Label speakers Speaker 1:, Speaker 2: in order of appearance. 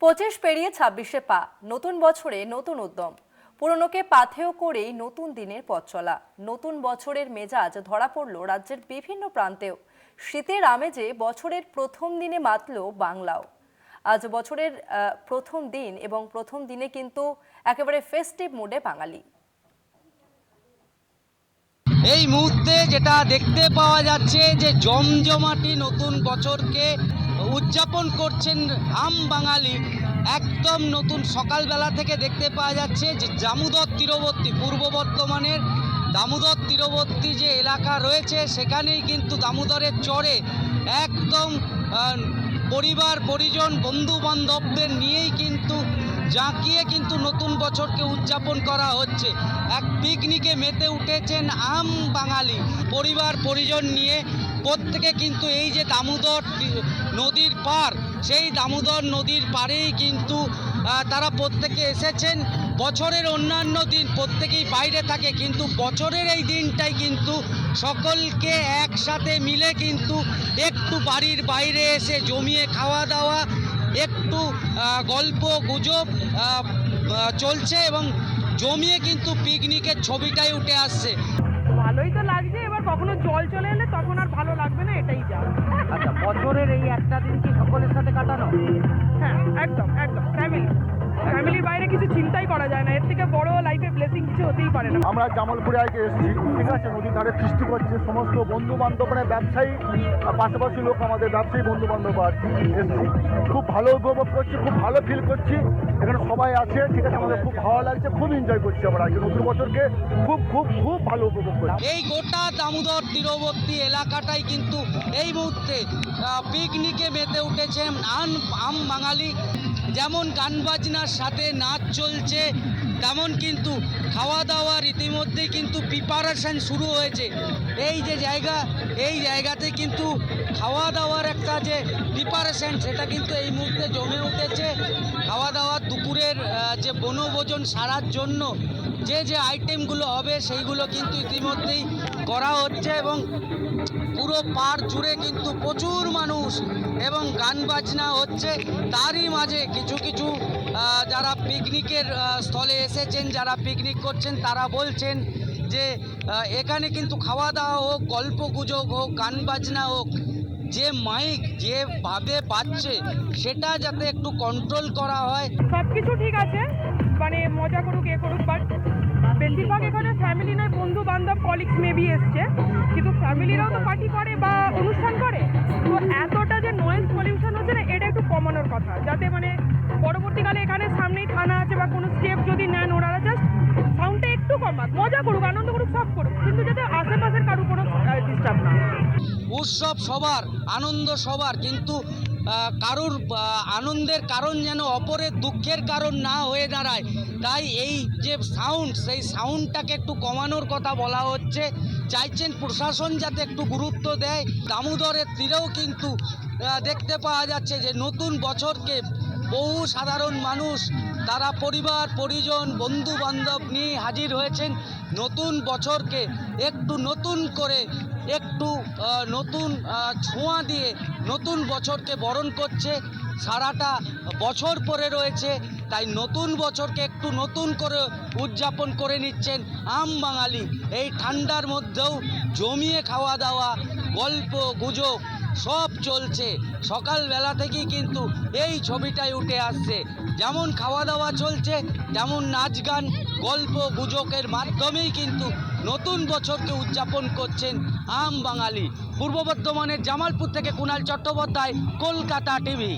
Speaker 1: 25 পেরিয়ে 26-এ পা, নতুন বছরে নতুন উদ্যম। পুরনোকে পাথেয় করেই নতুন দিনের পথ চলা। নতুন বছরের মেজাজ ধরা পড়ল রাজ্যের বিভিন্ন প্রান্তেও। শীতের আমেজে বছরের প্রথম দিনে মাতল বাংলাও। আজ বছরের প্রথম দিন এবং প্রথম দিনে কিন্তু একেবারে ফেস্টিভ মুডে বাঙালি।
Speaker 2: এই মুহূর্তে যেটা দেখতে পাওয়া যাচ্ছে যে জমজমাটি নতুন বছরকে উদযাপন করছেন আম বাঙালি। একদম নতুন সকালবেলা থেকে দেখতে পাওয়া যাচ্ছে যে দামোদর তীরবর্তী পূর্ব বর্ধমানের দামোদর তীরবর্তী যে এলাকা রয়েছে সেখানেই কিন্তু দামোদরের চরে একদম পরিবার পরিজন বন্ধু বান্ধবদের নিয়েই কিন্তু জাঁকিয়ে কিন্তু নতুন বছরকে উদযাপন করা হচ্ছে। এক পিকনিকে মেতে উঠেছেন আম বাঙালি পরিবার পরিজন নিয়ে। প্রত্যেকে কিন্তু এই যে দামোদর নদীর পার, সেই দামোদর নদীর পাড়েই কিন্তু তারা প্রত্যেকে এসেছেন। বছরের অন্যান্য দিন প্রত্যেকেই বাইরে থাকে, কিন্তু বছরের এই দিনটাই কিন্তু সকলকে একসাথে মিলে কিন্তু একটু বাড়ির বাইরে এসে জমিয়ে খাওয়া দাওয়া, একটু গল্প গুজব চলছে এবং জমিয়ে কিন্তু পিকনিকের ছবিটাই উঠে আসছে।
Speaker 3: ভালোই তো লাগছে, এবার কখনো জল চলে এলে তখন আর ভালো লাগবে না, এটাই যা।
Speaker 2: আচ্ছা, বছরের এই একটা দিন কি সকলের সাথে কাটানো?
Speaker 3: হ্যাঁ, একদম একদম ফ্যামিলির বাইরে কিছু চিন্তাই করা যায় না। এর থেকে বড় লাইফে ব্লেসিং কিছু হতেই পারে না।
Speaker 4: আমরা জামালপুরে আজকে এসেছি, ঠিক আছে, নদীর ধারে সৃষ্টি করছে সমস্ত বন্ধু বান্ধব, মানে ব্যবসায়ী পাশাপাশি লোক, আমাদের ব্যবসায়ী বন্ধু বান্ধব আর এসেছি। খুব ভালো উপভোগ করছি, খুব ভালো ফিল করছি। এখানে সবাই আছে, ঠিক আছে, আমাদের খুব ভালো লাগছে, খুব এনজয় করছি আমরা আজকে নতুন বছরকে খুব খুব খুব ভালো উপভোগ করছি।
Speaker 2: এই গোটা দামোদর তীরবর্তী এলাকাটাই কিন্তু এই মুহূর্তে পিকনিকে মেতে উঠেছে আম বাঙালি। যেমন গান বাজনার সাথে নাচ চলছে, তেমন কিন্তু খাওয়া দাওয়ার ইতিমধ্যে কিন্তু প্রিপারেশন শুরু হয়েছে। এই যে জায়গা, এই জায়গাতে কিন্তু খাওয়া দাওয়ার একটা যে প্রিপারেশন সেটা কিন্তু এই মুহূর্তে জমে উঠেছে। খাওয়া দাওয়ার দুপুরের যে বনভোজন সারার জন্য যে যে আইটেমগুলো হবে সেইগুলো কিন্তু ইতিমধ্যেই করা হচ্ছে এবং পুরো পাড় জুড়ে কিন্তু প্রচুর মানুষ এবং গান বাজনা হচ্ছে। তারই মাঝে কিছু কিছু যারা পিকনিকের স্থলে এসেছেন, যারা পিকনিক করছেন, তারা বলছেন যে এখানে কিন্তু খাওয়া দাওয়া হোক, গল্প গুজব হোক, গান বাজনা হোক, যে মাইক যেভাবে বাজছে সেটা যাতে একটু কন্ট্রোল করা হয়।
Speaker 3: সব কিছু ঠিক আছে, মানে মজা করুক এ করুক, বাট বেশিরভাগ এখানে ফ্যামিলি নয়, বন্ধু বান্ধব কলিগস মেবি এসছে, কিন্তু ফ্যামিলিরাও তো পার্টি করে বা অনুষ্ঠান করে। তো এতটা যে নয়েজ পলিউশন হচ্ছে না, এটা একটু কমানোর কথা, যাতে মানে পরবর্তীকালে এখানে সামনেই থানা আছে বা কোনো স্টেপ যদি নেন ওনারা, জাস্ট সাউন্ডটা একটু কমাক, মজা করুক, আনন্দ করুক, সব করুক, কিন্তু যাতে আশেপাশের কারো কোনো ডিস্টার্ব না হয়।
Speaker 2: উৎসব সবার, আনন্দ সবার, কিন্তু কারুর আনন্দের কারণ যেন অপরের দুঃখের কারণ না হয়ে দাঁড়ায়। তাই এই যে সাউন্ড, সেই সাউন্ডটাকে একটু কমানোর কথা বলা হচ্ছে। চাইছেন প্রশাসন যাতে একটু গুরুত্ব দেয়। দামোদরের তীরেও কিন্তু দেখতে পাওয়া যাচ্ছে যে নতুন বছরকে বহু সাধারণ মানুষ তারা পরিবার পরিজন বন্ধু বান্ধব নিয়ে হাজির হয়েছেন। নতুন বছরকে একটু নতুন করে, একটু নতুন ছোঁয়া দিয়ে নতুন বছরকে বরণ করছে। সারাটা বছর পরে রয়েছে, তাই নতুন বছরকে একটু নতুন করে উদযাপন করে নিচ্ছেন আম বাঙালি। এই ঠান্ডার মধ্যেও জমিয়ে খাওয়া দাওয়া, গল্প গুজব সব চলছে। সকালবেলা থেকেই কিন্তু এই ছবিটাই উঠে আসছে। যেমন খাওয়া দাওয়া চলছে, তেমন নাচ গান গল্প গুজবের মাধ্যমেই কিন্তু নতুন বছরকে উদযাপন করছেন আম বাঙালি। পূর্ব বর্ধমানের জামালপুর থেকে কুণাল চট্টোপাধ্যায়, কলকাতা টিভি।